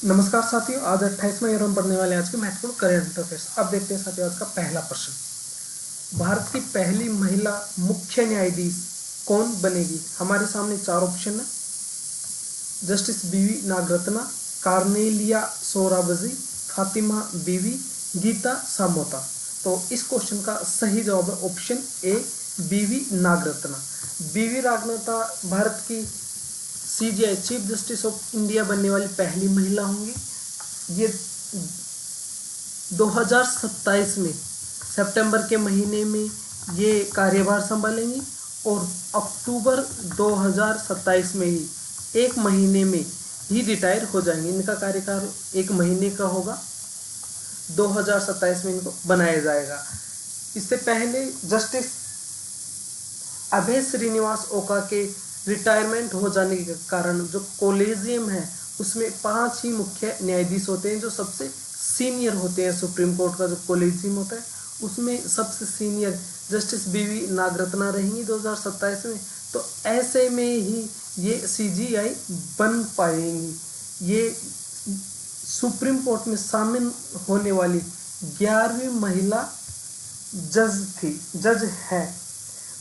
नमस्कार साथियों, आज 28वां ईयर हम पढ़ने वाले आज के महत्वपूर्ण करंट अफेयर्स। अब देखते हैं साथियों आज का पहला प्रश्न। भारत की पहली महिला मुख्य न्यायाधीश कौन बनेगी? हमारे सामने चार ऑप्शन है। जस्टिस बीवी नागरत्ना, कार्नेलिया सोराबजी, फातिमा बीवी, गीता सामोता। तो इस क्वेश्चन का सही जवाब है ऑप्शन ए, बीवी नागरत्ना। बीवी नागरत्ना भारत की CGI chief justice of India बनने वाली पहली महिला होंगी। ये 2027 में सितंबर के महीने में ये कार्यभार संभालेंगी और अक्टूबर 2027 में ही एक महीने में ही रिटायर हो जाएंगे। इनका कार्यकाल एक महीने का होगा। 2027 में इनको बनाया जाएगा। इससे पहले जस्टिस अभय श्रीनिवास ओका के रिटायरमेंट हो जाने के कारण जो कॉलेजियम है उसमें 5 ही मुख्य न्यायाधीश होते हैं जो सबसे सीनियर होते हैं। सुप्रीम कोर्ट का जो कॉलेजियम होता है उसमें सबसे सीनियर जस्टिस बीवी नागरत्ना रहेंगी 2027 में। तो ऐसे में ही ये सीजीआई बन पाएंगी। ये सुप्रीम कोर्ट में शामिल होने वाली 11वीं महिला जज है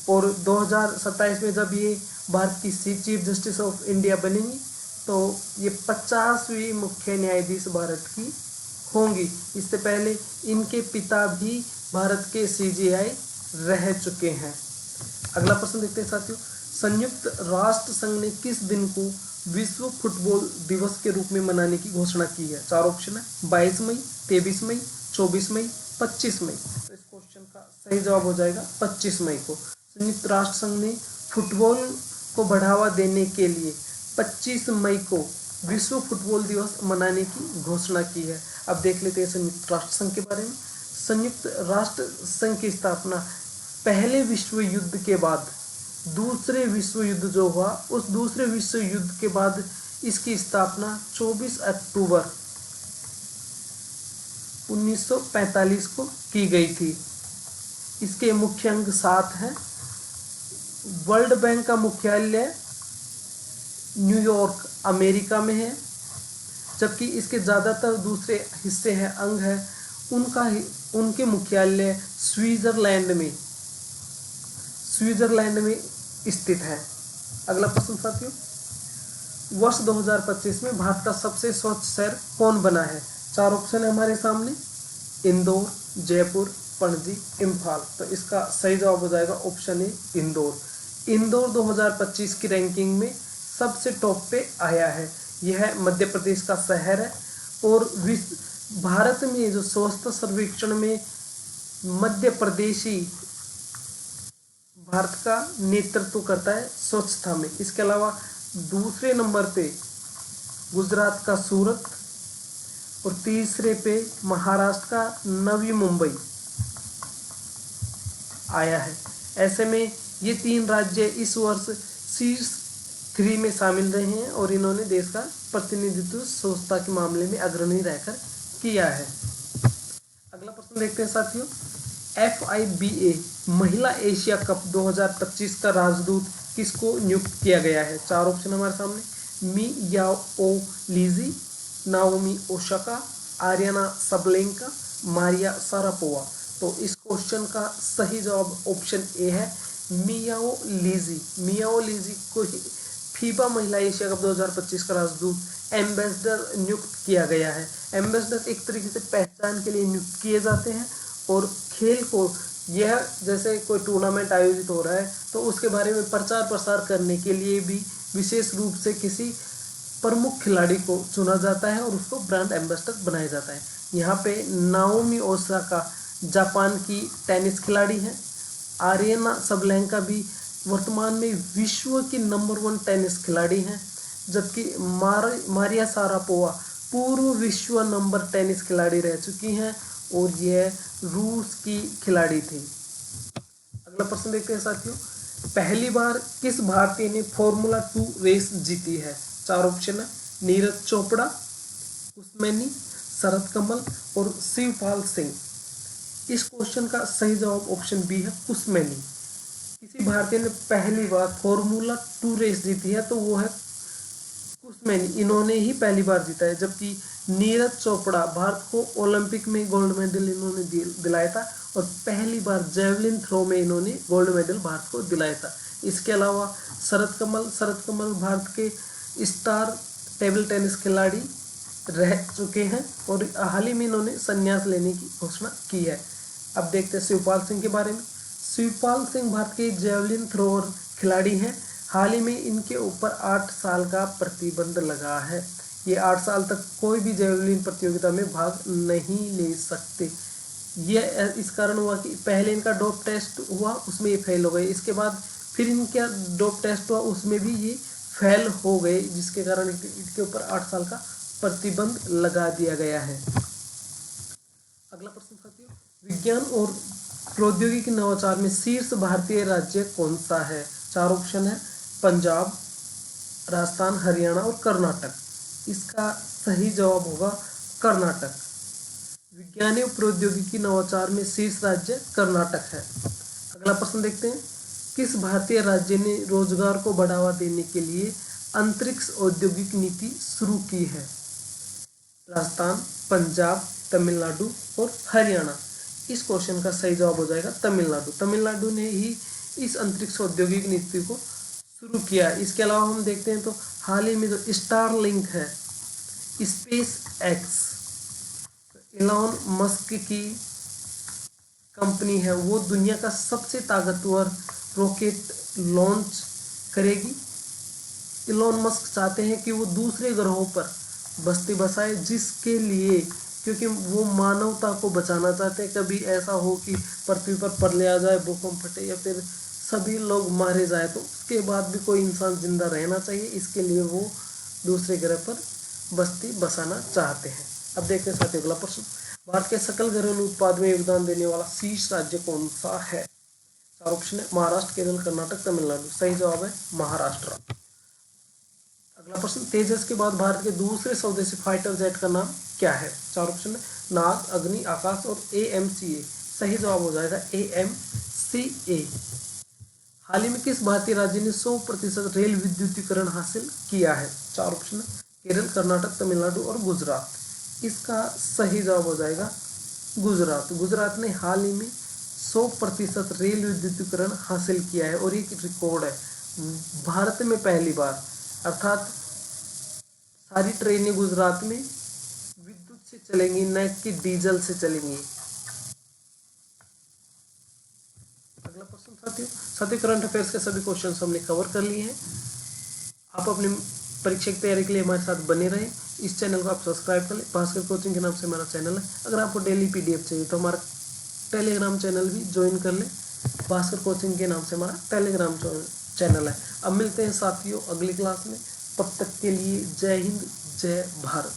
और 2027 में जब ये भारत की चीफ जस्टिस ऑफ इंडिया बनेंगी तो ये 50वीं मुख्य न्यायाधीश भारत की होंगी। इससे पहले इनके पिता भी भारत के सीजीआई रह चुके हैं। अगला प्रश्न देखते हैं साथियों। संयुक्त राष्ट्र संघ ने किस दिन को विश्व फुटबॉल दिवस के रूप में मनाने की घोषणा की है? चार ऑप्शन है। 22 मई, 23 मई, 24 मई, 25 मई। तो इस क्वेश्चन का सही जवाब हो जाएगा 25 मई को। संयुक्त राष्ट्र संघ ने फुटबॉल को बढ़ावा देने के लिए 25 मई को विश्व फुटबॉल दिवस मनाने की घोषणा की है। अब देख लेते हैं संयुक्त राष्ट्र संघ के बारे में। संयुक्त राष्ट्र संघ की स्थापना पहले विश्व युद्ध के बाद दूसरे विश्व युद्ध जो हुआ उस दूसरे विश्व युद्ध के बाद इसकी स्थापना 24 अक्टूबर 1945 को की गई थी। इसके मुख्य अंग 7 हैं। वर्ल्ड बैंक का मुख्यालय न्यूयॉर्क अमेरिका में है, जबकि इसके ज़्यादातर दूसरे हिस्से हैं अंग है उनके मुख्यालय स्विट्जरलैंड में स्थित है। अगला प्रश्न साथियों। वर्ष 2025 में भारत का सबसे स्वच्छ शहर कौन बना है? चार ऑप्शन है हमारे सामने। इंदौर, जयपुर, पणजी, इम्फाल। तो इसका सही जवाब हो जाएगा ऑप्शन ए, इंदौर। इंदौर 2025 की रैंकिंग में सबसे टॉप पे आया है। यह मध्य प्रदेश का शहर है और भारत में जो स्वच्छता सर्वेक्षण में मध्य प्रदेश ही भारत का नेतृत्व करता है स्वच्छता में। इसके अलावा दूसरे नंबर पे गुजरात का सूरत और तीसरे पे महाराष्ट्र का नवी मुंबई आया है। ऐसे में ये 3 राज्य इस वर्ष शीर्ष 3 में शामिल रहे हैं और इन्होंने देश का प्रतिनिधित्व स्वच्छता के मामले में अग्रणी रहकर किया है। अगला प्रश्न देखते हैं साथियों। FIBA महिला एशिया कप 2025 का राजदूत किसको नियुक्त किया गया है? चार ऑप्शन हमारे सामने। मी याओ लीजी, Naomi Osaka, Aryna Sabalenka, Maria Sharapova. तो इस क्वेश्चन का सही जवाब ऑप्शन ए है, मियाओ लीजी। मियाओ लीजी को फीबा महिला एशिया कप 2025 का राजदूत एम्बेसडर नियुक्त किया गया है। एम्बेसडर एक तरीके से पहचान के लिए नियुक्त किए जाते हैं और खेल को यह जैसे कोई टूर्नामेंट आयोजित हो रहा है तो उसके बारे में प्रचार प्रसार करने के लिए भी विशेष रूप से किसी प्रमुख खिलाड़ी को चुना जाता है और उसको ब्रांड एम्बेसडर बनाया जाता है। यहाँ पे नाओमी ओसाका जापान की टेनिस खिलाड़ी हैं। आर्याना सबलेंका भी वर्तमान में विश्व की नंबर 1 टेनिस खिलाड़ी हैं, जबकि मारिया शारापोवा पूर्व विश्व नंबर टेनिस खिलाड़ी रह चुकी हैं और यह रूस की खिलाड़ी थी। अगला प्रश्न देखते हैं साथियों। पहली बार किस भारतीय ने फॉर्मूला 2 रेस जीती है? चार ऑप्शन है। नीरज चोपड़ा, कुसमैनी, शरद कमल और शिवपाल सिंह। इस क्वेश्चन का सही जवाब ऑप्शन बी है, कुसमैनी। किसी भारतीय ने पहली बार फॉर्मूला 2 रेस जीती है तो वो है कुसमैनी। इन्होंने ही पहली बार जीता है, जबकि नीरज चोपड़ा, भारत को ओलंपिक में गोल्ड मेडल इन्होंने दिलाया था और पहली बार जेवलिन थ्रो में इन्होंने गोल्ड मेडल भारत को दिलाया था। इसके अलावा शरत कमल भारत के स्टार टेबल टेनिस खिलाड़ी रह चुके हैं और हाल ही में इन्होंने संन्यास लेने की घोषणा की है। अब देखते हैं शिवपाल सिंह के बारे में। शिवपाल सिंह भारत के जेवलिन थ्रोअर खिलाड़ी हैं। हाल ही में इनके ऊपर 8 साल का प्रतिबंध लगा है। ये 8 साल तक कोई भी जेवलिन प्रतियोगिता में भाग नहीं ले सकते। ये इस कारण हुआ कि पहले इनका डोप टेस्ट हुआ, उसमें ये फेल हो गए। इसके बाद फिर इनका डोप टेस्ट हुआ, उसमें भी ये फेल हो गए, जिसके कारण इनके ऊपर 8 साल का प्रतिबंध लगा दिया गया है। अगला प्रश्न साथियों, विज्ञान और प्रौद्योगिकी नवाचार में शीर्ष भारतीय राज्य कौन सा है? 4 ऑप्शन है, पंजाब, राजस्थान, हरियाणा और कर्नाटक। इसका सही जवाब होगा कर्नाटक। विज्ञान और प्रौद्योगिकी नवाचार में शीर्ष राज्य कर्नाटक है। अगला प्रश्न देखते हैं, किस भारतीय राज्य ने रोजगार को बढ़ावा देने के लिए अंतरिक्ष औद्योगिक नीति शुरू की है? राजस्थान, पंजाब, तमिलनाडु और हरियाणा। इस क्वेश्चन का सही जवाब हो जाएगा तमिलनाडु। तमिलनाडु ने ही इस अंतरिक्ष औद्योगिक नीति को शुरू किया। इसके अलावा हम देखते हैं तो हाल ही में जो स्टारलिंक है, स्पेस एक्स, इलॉन मस्क की कंपनी है, वो दुनिया का सबसे ताकतवर रॉकेट लॉन्च करेगी। इलॉन मस्क चाहते हैं कि वो दूसरे ग्रहों पर बस्ती बसाए, जिसके लिए, क्योंकि वो मानवता को बचाना चाहते हैं। कभी ऐसा हो कि पृथ्वी पर प्रलय आ जाए, भूकंप फटे या फिर सभी लोग मारे जाए, तो उसके बाद भी कोई इंसान जिंदा रहना चाहिए। इसके लिए वो दूसरे ग्रह पर बस्ती बसाना चाहते हैं। अब देखते हैं साथियों अगला प्रश्न, भारत के सकल घरेलू उत्पाद में योगदान देने वाला शीर्ष राज्य कौन सा है? 4 ऑप्शन है, महाराष्ट्र, केरल, कर्नाटक, तमिलनाडु। सही जवाब है महाराष्ट्र। अगला प्रश्न, तेजस के बाद भारत के दूसरे स्वदेशी फाइटर जेट का नाम क्या है? 4 ऑप्शन है, नाग, अग्नि, आकाश और AMCA। सही जवाब हो जाएगा AMCA। हाल ही में किस भारतीय राज्य ने 100% रेल विद्युतीकरण हासिल किया है? 4 ऑप्शन है, केरल, कर्नाटक, तमिलनाडु और गुजरात। इसका सही जवाब हो जाएगा गुजरात। गुजरात ने हाल ही में 100% रेल विद्युतीकरण हासिल किया है और एक रिकॉर्ड है। भारत में पहली बार, अर्थात सारी ट्रेनें गुजरात में विद्युत से चलेंगी, न कि डीजल से चलेंगी। अगला प्रश्न साथियों करंट अफेयर्स के सभी क्वेश्चन हमने कवर कर लिए हैं। आप अपनी परीक्षा की तैयारी के लिए हमारे साथ बने रहें। इस चैनल को आप सब्सक्राइब कर लें। भास्कर कोचिंग के नाम से हमारा चैनल है। अगर आपको डेली PDF चाहिए तो हमारा टेलीग्राम चैनल भी ज्वाइन कर लें। भास्कर कोचिंग के नाम से हमारा टेलीग्राम चैनल है। अब मिलते हैं साथियों अगली क्लास में। तब तक के लिए जय हिंद, जय भारत।